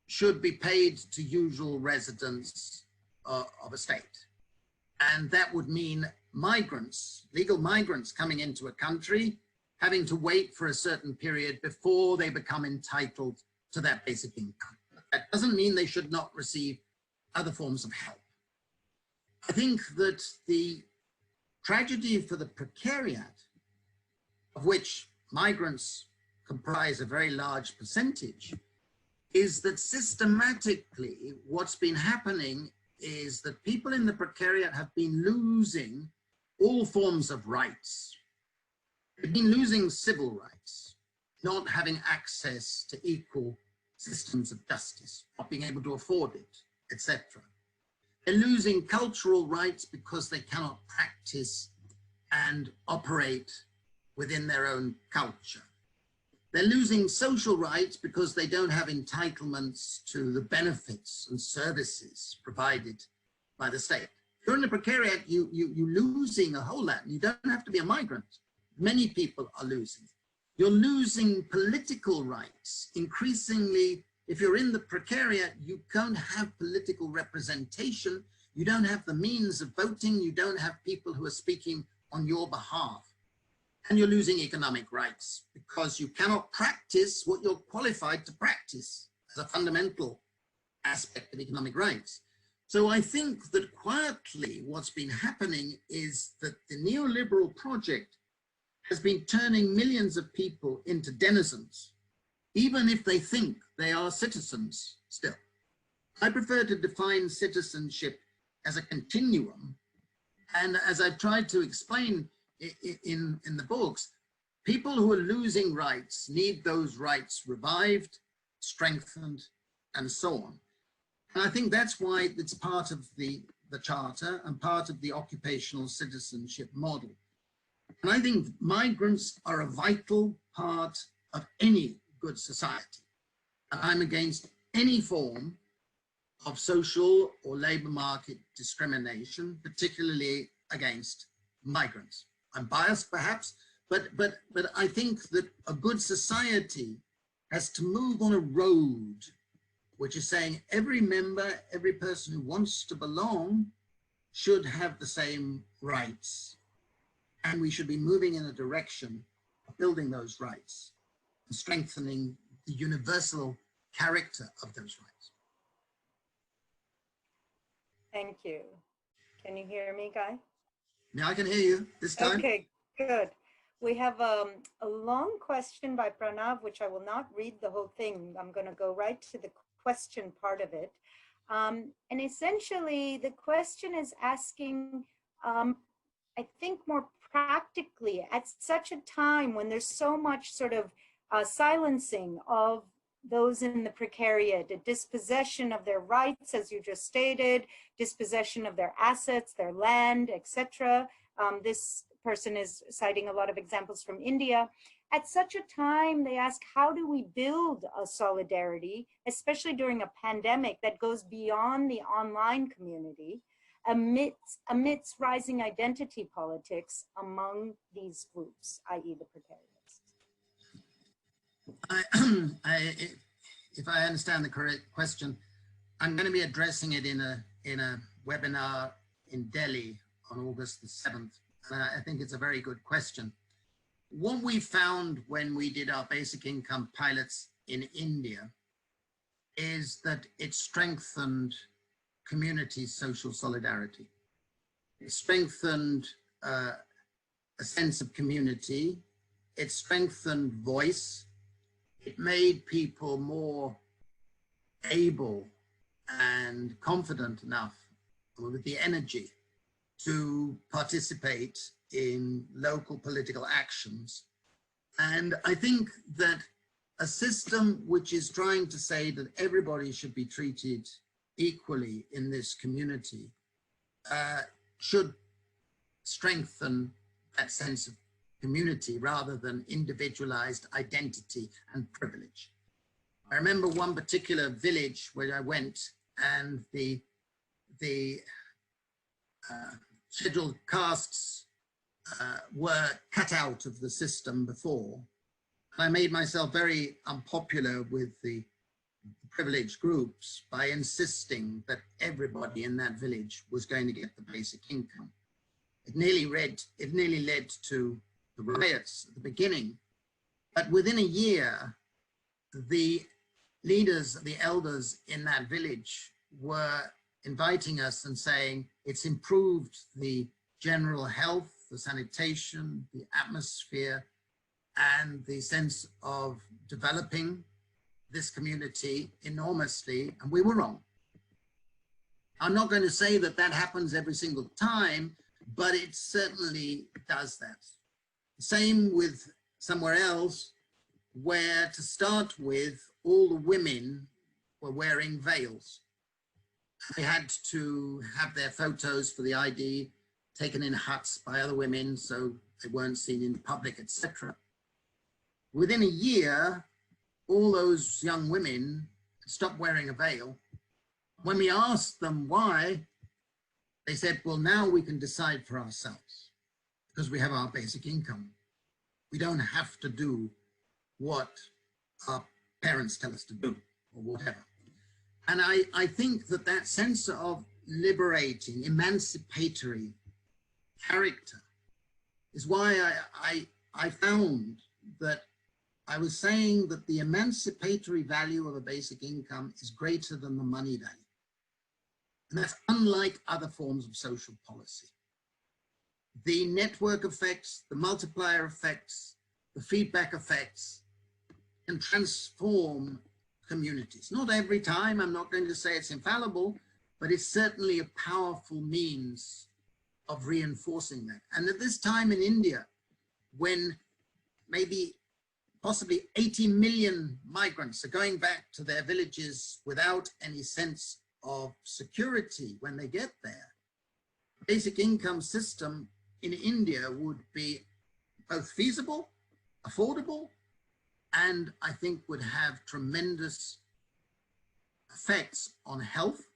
should be paid to usual residents of a state. And that would mean migrants, legal migrants coming into a country, having to wait for a certain period before they become entitled to that basic income. That doesn't mean they should not receive other forms of help. I think that the tragedy for the precariat, of which migrants comprise a very large percentage, is that systematically what's been happening is that people in the precariat have been losing all forms of rights. They've been losing civil rights, not having access to equal systems of justice, not being able to afford it, etc. They're losing cultural rights because they cannot practice and operate within their own culture. They're losing social rights because they don't have entitlements to the benefits and services provided by the state. If you're in the precariat, you're losing a whole lot. You don't have to be a migrant. Many people are losing. You're losing political rights. Increasingly, if you're in the precariat, you can't have political representation. You don't have the means of voting. You don't have people who are speaking on your behalf. And you're losing economic rights because you cannot practice what you're qualified to practice as a fundamental aspect of economic rights. So I think that quietly what's been happening is that the neoliberal project has been turning millions of people into denizens, even if they think they are citizens still. I prefer to define citizenship as a continuum. And as I've tried to explain in the books, people who are losing rights need those rights revived, strengthened, and so on. And I think that's why it's part of the charter and part of the occupational citizenship model. And I think migrants are a vital part of any good society. And I'm against any form of social or labor market discrimination, particularly against migrants. I'm biased perhaps, but I think that a good society has to move on a road which is saying every member, every person who wants to belong should have the same rights. And we should be moving in a direction of building those rights and strengthening the universal character of those rights. Thank you. Can you hear me, Guy? Yeah, I can hear you this time. Okay, good. We have a long question by Pranav, which I will not read the whole thing. I'm going to go right to the question part of it. And essentially, the question is asking, I think more practically, at such a time when there's so much sort of silencing of those in the precariat, a dispossession of their rights, as you just stated, dispossession of their assets, their land, etc. This person is citing a lot of examples from India. At such a time, they ask, how do we build a solidarity, especially during a pandemic that goes beyond the online community, amidst rising identity politics among these groups, i.e. the precariats? If I understand the correct question, I'm going to be addressing it in a webinar in Delhi on August the 7th. And I think it's a very good question. What we found when we did our basic income pilots in India is that it strengthened community social solidarity. It strengthened a sense of community. It strengthened voice. It made people more able and confident enough with the energy to participate in local political actions. And I think that a system which is trying to say that everybody should be treated equally in this community should strengthen that sense of community rather than individualized identity and privilege. I remember one particular village where I went, and the scheduled castes were cut out of the system before. I made myself very unpopular with the privileged groups by insisting that everybody in that village was going to get the basic income. It nearly led to the riots at the beginning, but within a year, the leaders, the elders in that village were inviting us and saying it's improved the general health, the sanitation, the atmosphere, and the sense of developing this community enormously, and we were wrong. I'm not going to say that that happens every single time, but it certainly does that. Same with somewhere else, where to start with, all the women were wearing veils. They had to have their photos for the ID taken in huts by other women so they weren't seen in public, etc. Within a year, all those young women stopped wearing a veil. When we asked them why, they said, well, now we can decide for ourselves because we have our basic income. We don't have to do what our parents tell us to do or whatever. And I think that that sense of liberating, emancipatory character is why I found that I was saying that the emancipatory value of a basic income is greater than the money value. And that's unlike other forms of social policy. The network effects, the multiplier effects, the feedback effects can transform communities. Not every time, I'm not going to say it's infallible, but it's certainly a powerful means of reinforcing that. And at this time in India, when maybe possibly 80 million migrants are going back to their villages without any sense of security when they get there, basic income system in India would be both feasible, affordable, and I think would have tremendous effects on health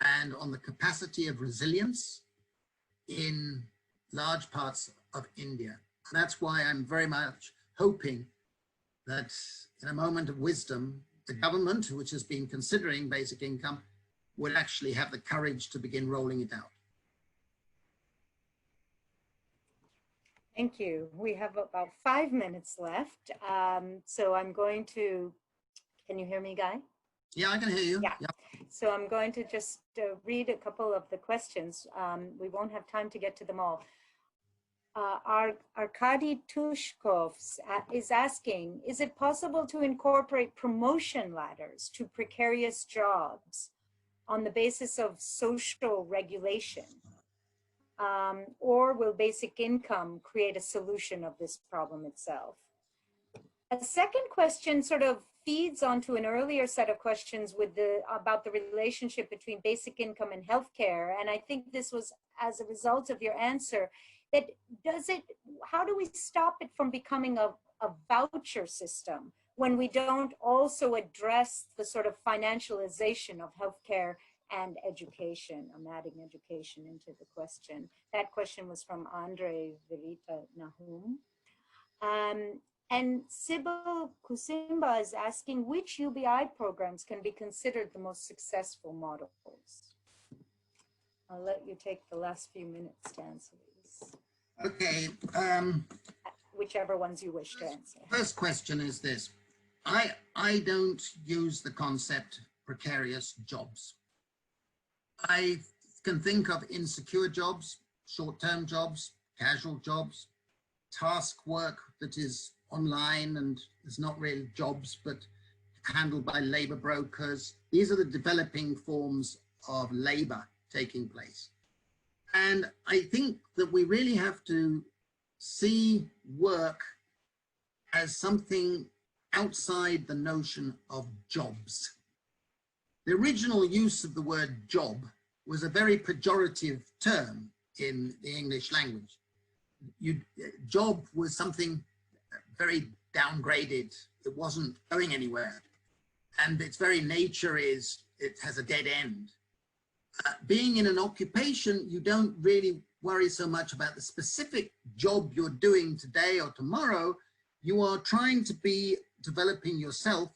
and on the capacity of resilience in large parts of India. That's why I'm very much hoping that in a moment of wisdom, the government, which has been considering basic income, would actually have the courage to begin rolling it out. Thank you. We have about 5 minutes left. So I'm going to, can you hear me, Guy? Yeah, I can hear you. Yeah. So I'm going to just read a couple of the questions. We won't have time to get to them all. Arkady Tushkov is asking, is it possible to incorporate promotion ladders to precarious jobs on the basis of social regulation? Or will basic income create a solution of this problem itself? A second question sort of feeds onto an earlier set of questions with about the relationship between basic income and healthcare. And I think this was as a result of your answer, that how do we stop it from becoming a voucher system when we don't also address the sort of financialization of healthcare and education? I'm adding education into the question. That question was from Andre Verita Nahum. And Sybil Kusimba is asking, which UBI programs can be considered the most successful models? I'll let you take the last few minutes to answer these. Okay. Whichever ones you wish to answer. First question is this. I don't use the concept precarious jobs. I can think of insecure jobs, short-term jobs, casual jobs, task work that is online and is not really jobs, but handled by labor brokers. These are the developing forms of labor taking place. And I think that we really have to see work as something outside the notion of jobs. The original use of the word job was a very pejorative term in the English language. Job was something very downgraded. It wasn't going anywhere. And its very nature is, it has a dead end. Being in an occupation, you don't really worry so much about the specific job you're doing today or tomorrow. You are trying to be developing yourself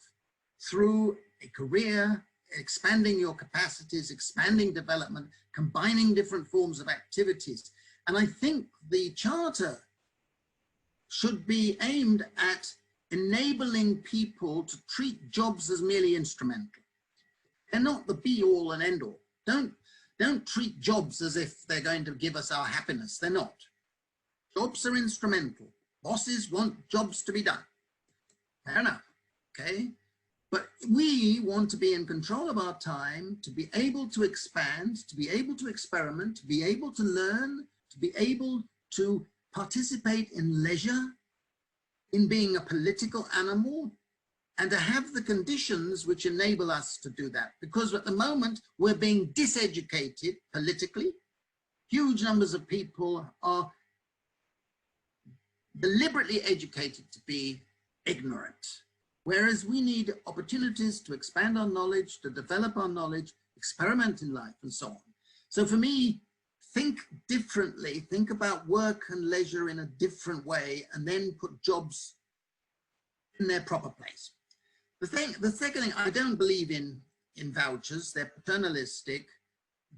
through a career, expanding your capacities, expanding development, combining different forms of activities. And I think the charter should be aimed at enabling people to treat jobs as merely instrumental. They're not the be all and end all. Don't treat jobs as if they're going to give us our happiness. They're not. Jobs are instrumental. Bosses want jobs to be done. Fair enough, okay? But we want to be in control of our time, to be able to expand, to be able to experiment, to be able to learn, to be able to participate in leisure, in being a political animal, and to have the conditions which enable us to do that. Because at the moment, we're being diseducated politically. Huge numbers of people are deliberately educated to be ignorant. Whereas we need opportunities to expand our knowledge, to develop our knowledge, experiment in life, and so on. So for me, think differently, think about work and leisure in a different way, and then put jobs in their proper place. The second thing, I don't believe in vouchers. They're paternalistic.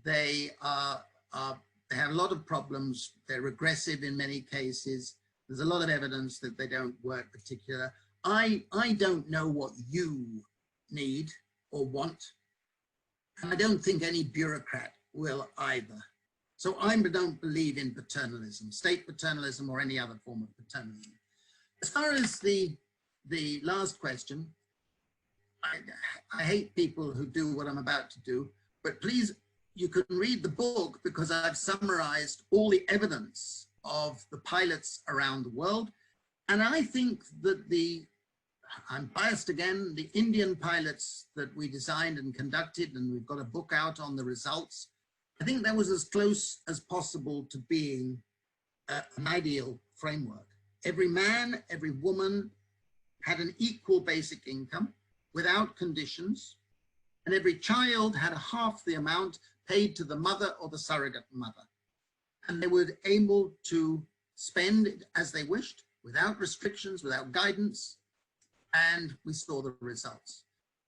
They have a lot of problems. They're regressive in many cases. There's a lot of evidence that they don't work particularly. I don't know what you need or want, and I don't think any bureaucrat will either. So I don't believe in paternalism, state paternalism or any other form of paternalism. As far as the last question, I hate people who do what I'm about to do, but please, you can read the book because I've summarized all the evidence of the pilots around the world. And I think that I'm biased again, the Indian pilots that we designed and conducted, and we've got a book out on the results, I think that was as close as possible to being an ideal framework. Every man, every woman had an equal basic income without conditions, and every child had half the amount paid to the mother or the surrogate mother. And they were able to spend it as they wished, without restrictions, without guidance, and we saw the results.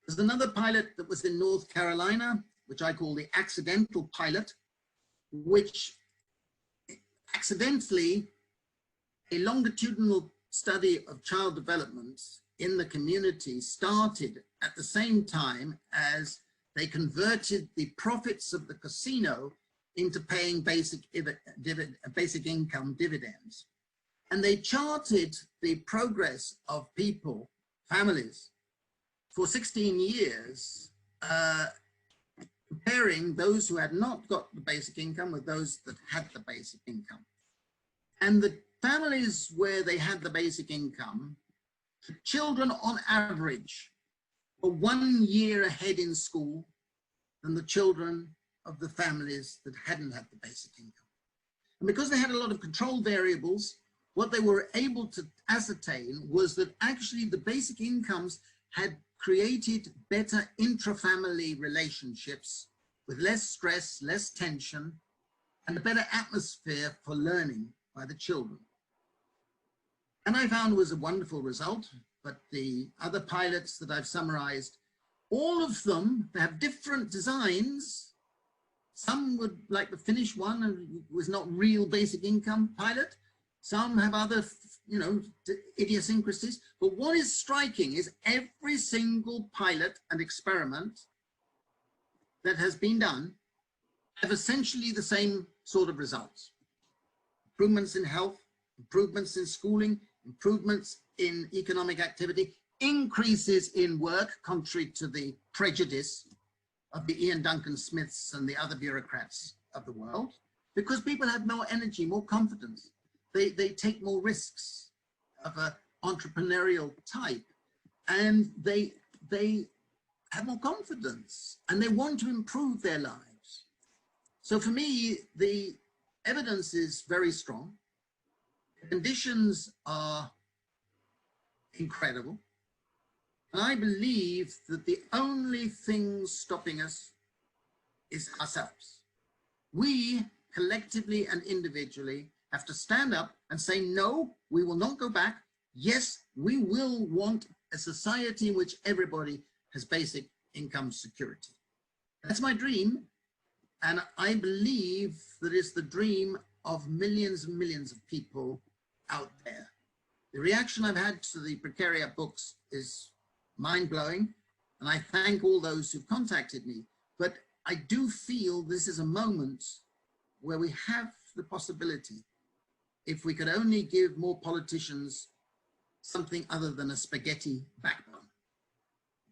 There's another pilot that was in North Carolina, which I call the accidental pilot, which accidentally, a longitudinal study of child development in the community started at the same time as they converted the profits of the casino into paying basic income dividends. And they charted the progress of people, families, for 16 years, comparing those who had not got the basic income with those that had the basic income. And the families where they had the basic income, children on average were 1 year ahead in school than the children of the families that hadn't had the basic income. And because they had a lot of control variables, what they were able to ascertain was that actually the basic incomes had created better intra-family relationships with less stress, less tension, and a better atmosphere for learning by the children. And I found was a wonderful result, but the other pilots that I've summarized, all of them have different designs. Some would, like the Finnish one, was not real basic income pilot. Some have other, idiosyncrasies. But what is striking is every single pilot and experiment that has been done have essentially the same sort of results. Improvements in health, improvements in schooling, improvements in economic activity, increases in work, contrary to the prejudice of the Ian Duncan Smiths and the other bureaucrats of the world, because people have more energy, more confidence. They take more risks of an entrepreneurial type, and they have more confidence, and they want to improve their lives. So for me, the evidence is very strong. The conditions are incredible. And I believe that the only thing stopping us is ourselves. We collectively and individually have to stand up and say, no, we will not go back. Yes, we will want a society in which everybody has basic income security. That's my dream. And I believe that it's the dream of millions and millions of people out there. The reaction I've had to the Precariat books is mind-blowing, and I thank all those who've contacted me. But I do feel this is a moment where we have the possibility, if we could only give more politicians something other than a spaghetti backbone,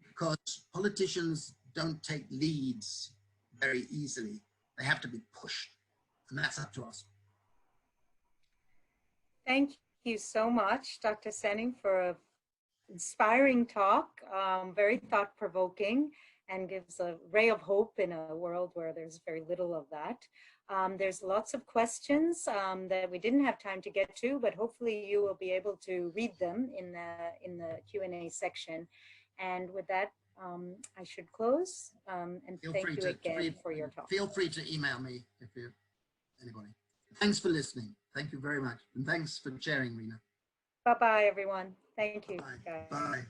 because politicians don't take leads very easily. They have to be pushed, and that's up to us. Thank you so much, Dr. Senning, for an inspiring talk, very thought-provoking, and gives a ray of hope in a world where there's very little of that. There's lots of questions that we didn't have time to get to, but hopefully you will be able to read them in the Q&A section. And with that, I should close, and thank you again for your talk. Feel free to email me if you, anybody. Thanks for listening. Thank you very much. And thanks for sharing, Rina. Bye-bye, everyone. Thank you. Bye. Bye.